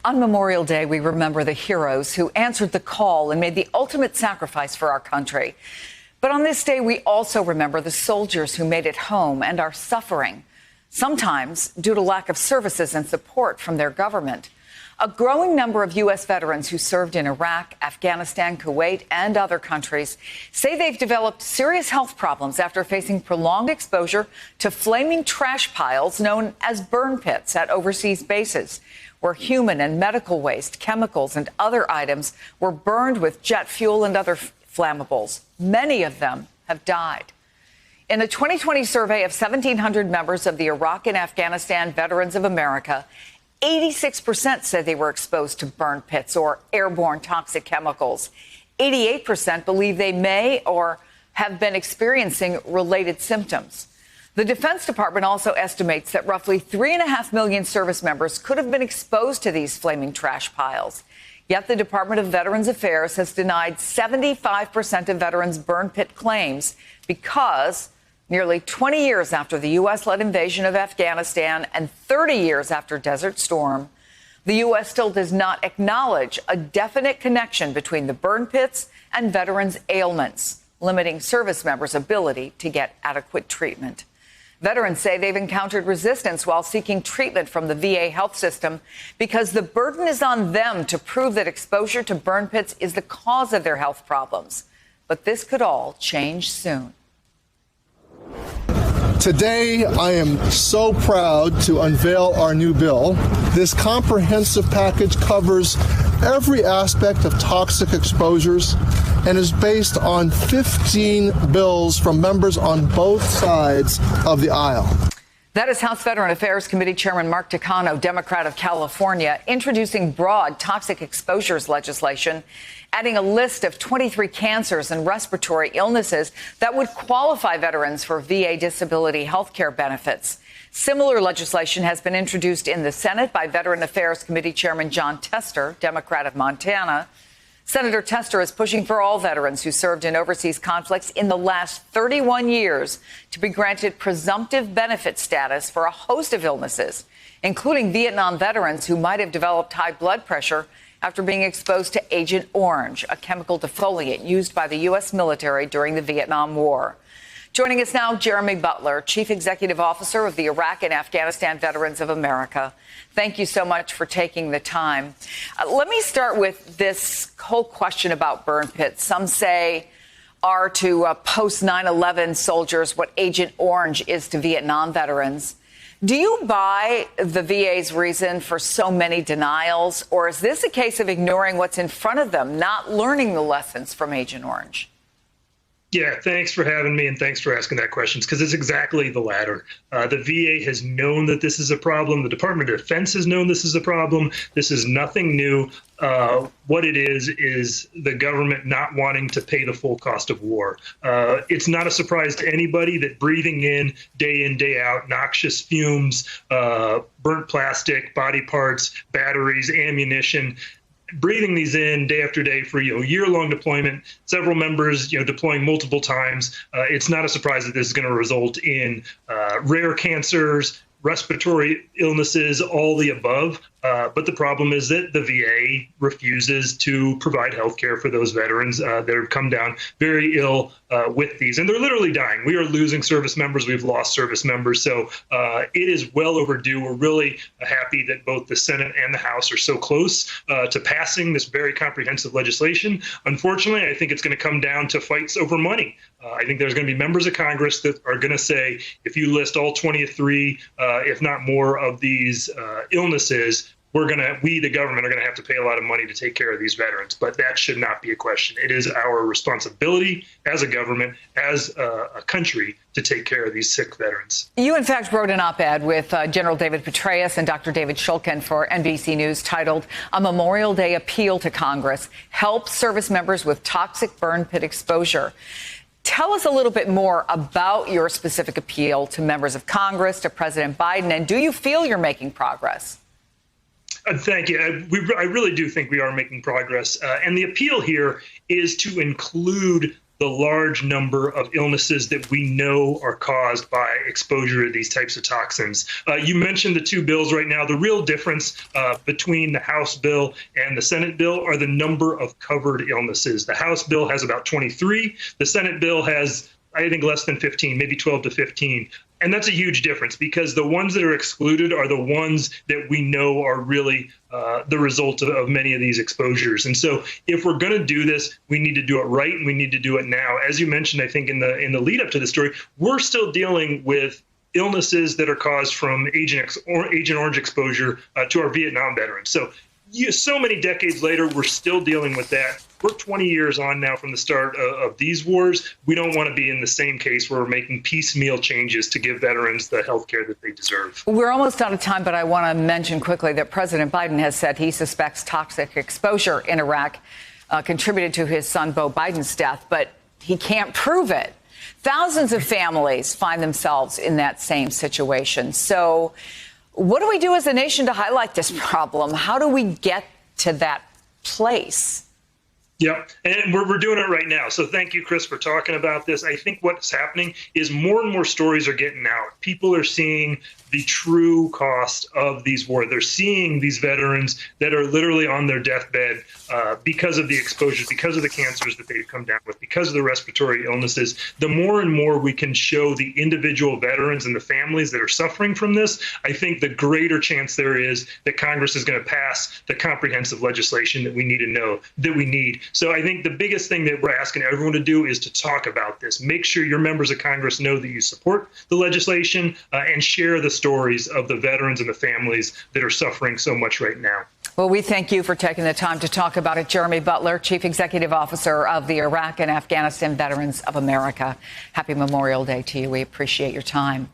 On Memorial Day, we remember the heroes who answered the call and made the ultimate sacrifice for our country. But on this day, we also remember the soldiers who made it home and are suffering, sometimes due to lack of services and support from their government. A growing number of U.S. veterans who served in Iraq, Afghanistan, Kuwait, and other countries say they've developed serious health problems after facing prolonged exposure to flaming trash piles known as burn pits at overseas bases, where human and medical waste, chemicals, and other items were burned with jet fuel and other flammables. Many of them have died. In the 2020 survey of 1,700 members of the Iraq and Afghanistan Veterans of America, 86% said they were exposed to burn pits or airborne toxic chemicals. 88% believe they may or have been experiencing related symptoms. The Defense Department also estimates that roughly 3.5 million service members could have been exposed to these flaming trash piles. Yet the Department of Veterans Affairs has denied 75% of veterans' burn pit claims because nearly 20 years after the U.S.-led invasion of Afghanistan and 30 years after Desert Storm, the U.S. still does not acknowledge a definite connection between the burn pits and veterans' ailments, limiting service members' ability to get adequate treatment. Veterans say they've encountered resistance while seeking treatment from the VA health system because the burden is on them to prove that exposure to burn pits is the cause of their health problems. But this could all change soon. Today, I am so proud to unveil our new bill. This comprehensive package covers every aspect of toxic exposures and is based on 15 bills from members on both sides of the aisle. That is House Veteran Affairs Committee Chairman Mark Takano, Democrat of California, introducing broad toxic exposures legislation, adding a list of 23 cancers and respiratory illnesses that would qualify veterans for VA disability health care benefits. Similar legislation has been introduced in the Senate by Veteran Affairs Committee Chairman Jon Tester, Democrat of Montana. Senator Tester is pushing for all veterans who served in overseas conflicts in the last 31 years to be granted presumptive benefit status for a host of illnesses, including Vietnam veterans who might have developed high blood pressure after being exposed to Agent Orange, a chemical defoliant used by the U.S. military during the Vietnam War. Joining us now, Jeremy Butler, Chief Executive Officer of the Iraq and Afghanistan Veterans of America. Thank you so much for taking the time. Let me start with this whole question about burn pits. Some say are to post 9/11 soldiers what Agent Orange is to Vietnam veterans. Do you buy the VA's reason for so many denials, or is this a case of ignoring what's in front of them, not learning the lessons from Agent Orange? Yeah, thanks for having me, and thanks for asking that question, because it's exactly the latter. The VA has known that this is a problem. The Department of Defense has known this is a problem. This is nothing new. What it is the government not wanting to pay the full cost of war. It's not a surprise to anybody that breathing in, day out, noxious fumes, burnt plastic, body parts, batteries, ammunition, breathing these in day after day for year-long deployment, several members deploying multiple times. It's not a surprise that this is going to result in rare cancers, respiratory illnesses, all the above. But the problem is that the VA refuses to provide health care for those veterans that have come down very ill with these. And they're literally dying. We are losing service members. We've lost service members. So it is well overdue. We're really happy that both the Senate and the House are so close to passing this very comprehensive legislation. Unfortunately, I think it's going to come down to fights over money. I think there's going to be members of Congress that are going to say, if you list all 23, if not more, of these illnesses, we, the government, are going to have to pay a lot of money to take care of these veterans. But that should not be a question. It is our responsibility as a government, as a country, to take care of these sick veterans. You, in fact, wrote an op-ed with General David Petraeus and Dr. David Shulkin for NBC News titled "A Memorial Day Appeal to Congress: Help Service Members with Toxic Burn Pit Exposure." Tell us a little bit more about your specific appeal to members of Congress, to President Biden, and do you feel you're making progress? Thank you. I really do think we are making progress. And the appeal here is to include the large number of illnesses that we know are caused by exposure to these types of toxins. You mentioned the two bills right now. The real difference between the House bill and the Senate bill are the number of covered illnesses. The House bill has about 23. The Senate bill has, I think, less than 15, maybe 12 to 15. And that's a huge difference because the ones that are excluded are the ones that we know are really the result of many of these exposures. And so if we're going to do this, we need to do it right and we need to do it now. As you mentioned, I think in the lead up to the story, we're still dealing with illnesses that are caused from Agent Orange exposure to our Vietnam veterans. So many decades later, we're still dealing with that. We're 20 years on now from the start of these wars. We don't want to be in the same case where we're making piecemeal changes to give veterans the health care that they deserve. We're almost out of time, but I want to mention quickly that President Biden has said he suspects toxic exposure in Iraq contributed to his son Beau Biden's death, but he can't prove it. Thousands of families find themselves in that same situation. So what do we do as a nation to highlight this problem? How do we get to that place? Yeah, and we're doing it right now. So thank you, Chris, for talking about this. I think what's happening is more and more stories are getting out. People are seeing the true cost of these wars. They're seeing these veterans that are literally on their deathbed because of the exposures, because of the cancers that they've come down with, because of the respiratory illnesses. The more and more we can show the individual veterans and the families that are suffering from this, I think the greater chance there is that Congress is going to pass the comprehensive legislation that we need. So I think the biggest thing that we're asking everyone to do is to talk about this. Make sure your members of Congress know that you support the legislation and share the stories of the veterans and the families that are suffering so much right now. Well, we thank you for taking the time to talk about it. Jeremy Butler, Chief Executive Officer of the Iraq and Afghanistan Veterans of America. Happy Memorial Day to you. We appreciate your time.